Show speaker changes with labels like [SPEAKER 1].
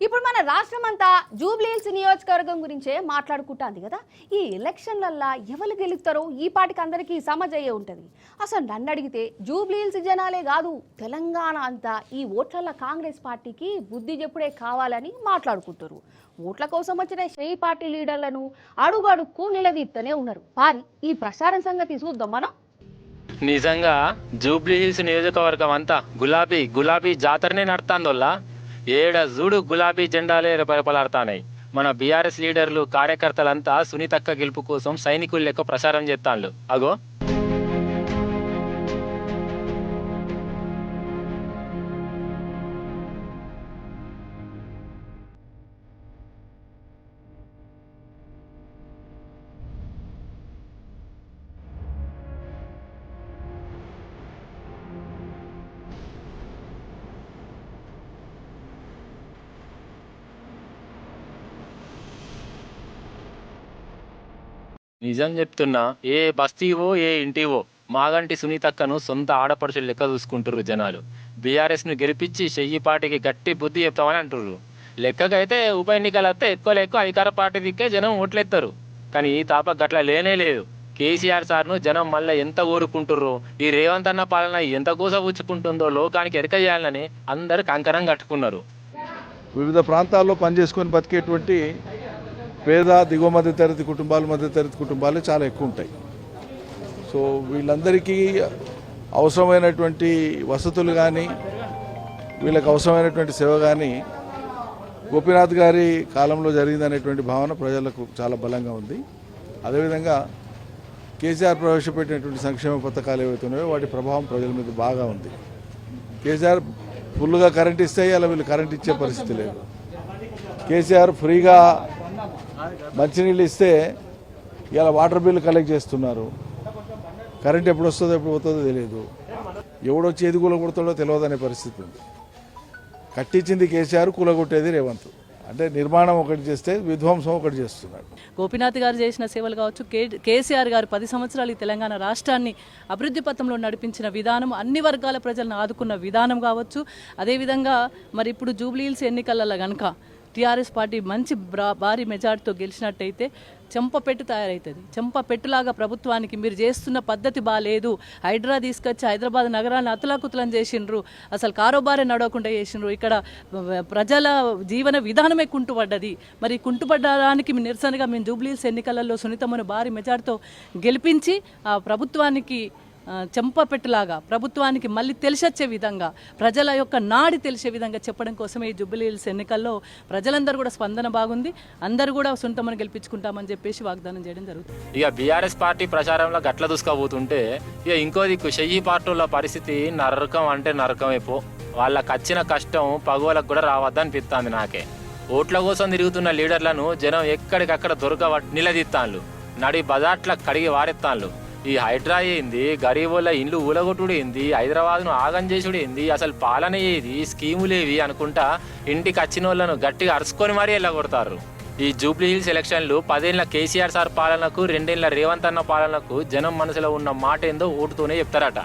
[SPEAKER 1] ఇప్పుడు మన రాష్ట్రం అంతా జూబ్లీహిల్స్ నియోజకవర్గం గురించే మాట్లాడుకుంటాంది కదా. ఈ ఎలక్షన్లల్లా ఎవరు గెలుస్తారో ఈ పాటికి అందరికీ సమజయ్యే ఉంటుంది. అసలు నన్ను అడిగితే జూబ్లీహిల్స్ జనాలే కాదు తెలంగాణ అంతా ఈ ఓట్లల్ల కాంగ్రెస్ పార్టీకి బుద్ధి చెప్పుడే కావాలని మాట్లాడుకుంటారు. ఓట్ల కోసం వచ్చిన ఈ పార్టీ లీడర్లను అడుగడుక్కు నిలదీస్తూనే ఉన్నారు. పారి ఈ ప్రచారం సంగతి చూద్దాం మనం.
[SPEAKER 2] నిజంగా జూబ్లీహిల్స్ నియోజకవర్గం అంతా గులాబీ గులాబీ జాతరనే నడుతాందోల్లా. ఏడ చూడు గులాబీ జెండాలే పలపలాడుతాయి. మన బీఆర్ఎస్ లీడర్లు కార్యకర్తలంతా సునీతక్క గెలుపు కోసం సైనికులు లెక్క ప్రచారం చేస్తాండ్లు. అగో నిజం చెప్తున్నా, ఏ బస్తీవో ఏ ఇంటివో మాగంటి సునీతక్కను సొంత ఆడపడుచులు లెక్క చూసుకుంటుర్రు జనాలు. బీఆర్ఎస్ ను గెలిపించి చెయ్యి పార్టీకి గట్టి బుద్ధి చెప్తామని అంటుర్రు. లెక్కకైతే ఉప ఎన్నికలు వస్తే ఎక్కువ అధికార పార్టీ దిక్కే జనం ఓట్లెత్తారు. కానీ ఈ తాప గట్ల లేనే లేదు. కేసీఆర్ సార్ను జనం మళ్ళీ ఎంత ఓరుకుంటుర్రో, ఈ రేవంత్ అన్న పాలన ఎంత కూసబుచ్చుకుంటుందో లోకానికి ఎరక చేయాలని అందరు కంకణం కట్టుకున్నారు.
[SPEAKER 3] వివిధ ప్రాంతాల్లో పనిచేసుకొని బతికేటువంటి పేద దిగువ మధ్యతరగతి కుటుంబాలు మధ్యతరగతి కుటుంబాలు చాలా ఎక్కువ ఉంటాయి. సో వీళ్ళందరికీ అవసరమైనటువంటి వసతులు కానీ వీళ్ళకి అవసరమైనటువంటి సేవ కానీ గోపీనాథ్ గారి కాలంలో జరిగిందనేటువంటి భావన ప్రజలకు చాలా బలంగా ఉంది. అదేవిధంగా కేసీఆర్ ప్రవేశపెట్టినటువంటి సంక్షేమ పథకాలు ఏవైతే ఉన్నాయో వాటి ప్రభావం ప్రజల మీద బాగా ఉంది. కేసీఆర్ ఫుల్గా కరెంట్ ఇస్తే అలా వీళ్ళు కరెంట్ ఇచ్చే పరిస్థితి లేదు. కేసీఆర్ ఫ్రీగా మంచినీళ్ళు ఇస్తే ఇలా వాటర్ బిల్లు కలెక్ట్ చేస్తున్నారు. కరెంట్ ఎప్పుడు వస్తుందో ఎప్పుడు పోతుందో తెలియదు. ఎవడొచ్చి ఏది కూలగొడతాడో తెలియదనే పరిస్థితి ఉంది. కట్టించింది కేసీఆర్, కూలగొట్టేది రేవంత్. అంటే నిర్మాణం ఒకటి చేస్తే విధ్వంసం ఒకటి చేస్తున్నాడు.
[SPEAKER 4] గోపీనాథ్ గారు చేసిన సేవలు కావచ్చు, కేసీఆర్ గారు 10 సంవత్సరాలు ఈ తెలంగాణ రాష్ట్రాన్ని అభివృద్ధి పథంలో నడిపించిన విధానం, అన్ని వర్గాల ప్రజలను ఆదుకున్న విధానం కావచ్చు. అదేవిధంగా మరి ఇప్పుడు జూబ్లీహిల్స్ ఎన్నికలలో కనుక టీఆర్ఎస్ పార్టీ మంచి భారీ మెజార్టీతో గెలిచినట్టయితే చెంపపెట్టు తయారవుతుంది. చెంపపెట్టులాగా ప్రభుత్వానికి మీరు చేస్తున్న పద్ధతి బాగాలేదు, హైడ్రా తీసుకొచ్చి హైదరాబాద్ నగరాన్ని అతులాకుతులం చేసిండ్రు, అసలు కారోబారే నడవకుండా చేసిండ్రు, ఇక్కడ ప్రజల జీవన విధానమే కుంటుపడ్డది. మరి కుంటుపడ్డానికి నిరసనగా మేము జూబ్లీహిల్స్ ఎన్నికలలో సునీతమ్మను భారీ మెజార్టీతో గెలిపించి ఆ ప్రభుత్వానికి చెంపపెట్టులాగా ప్రభుత్వానికి మళ్ళీ తెలిసొచ్చే విధంగా ప్రజల యొక్క నాడి తెలిసే విధంగా చెప్పడం కోసమే ఈ జూబ్లీహిల్స్ ఎన్నికల్లో ప్రజలందరూ కూడా స్పందన బాగుంది. అందరూ కూడా సునీతమ్మను గెలిపించుకుంటామని చెప్పేసి వాగ్దానం చేయడం జరుగుతుంది.
[SPEAKER 2] ఇక బీఆర్ఎస్ పార్టీ ప్రచారంలో గట్ల దూసుకపోతుంటే ఇక ఇంకో దిక్కు చెయ్యి పార్టీల పరిస్థితి నరకం అంటే నరకమైపో. వాళ్ళకి వచ్చిన కష్టం పగోలకు కూడా రావద్దనిపిస్తుంది నాకే. ఓట్ల కోసం తిరుగుతున్న లీడర్లను జనం ఎక్కడికక్కడ నిలదీస్తాన్లు, నడి బజాట్ల కడిగి వారెత్తాన్లు. ఈ హైడ్రా ఏంది, గరీబోళ్ళ ఇండ్లు ఊలగొట్టుడు ఏంది, హైదరాబాద్ను ఆగం చేసుడు ఏంది, అసలు పాలన ఏది, స్కీములేవి అనుకుంటా ఇంటికి వచ్చిన వాళ్ళను గట్టిగా అరుచుకొని మరీ వెళ్ళగొడతారు. ఈ జూబ్లీహిల్స్ ఎలక్షన్లు 10 ఏళ్ల కేసీఆర్ సార్ పాలనకు 2 ఏళ్ల రేవంత్ అన్న పాలనకు జనం మనసులో ఉన్న మాట ఏందో ఓటుతోనే చెప్తారట.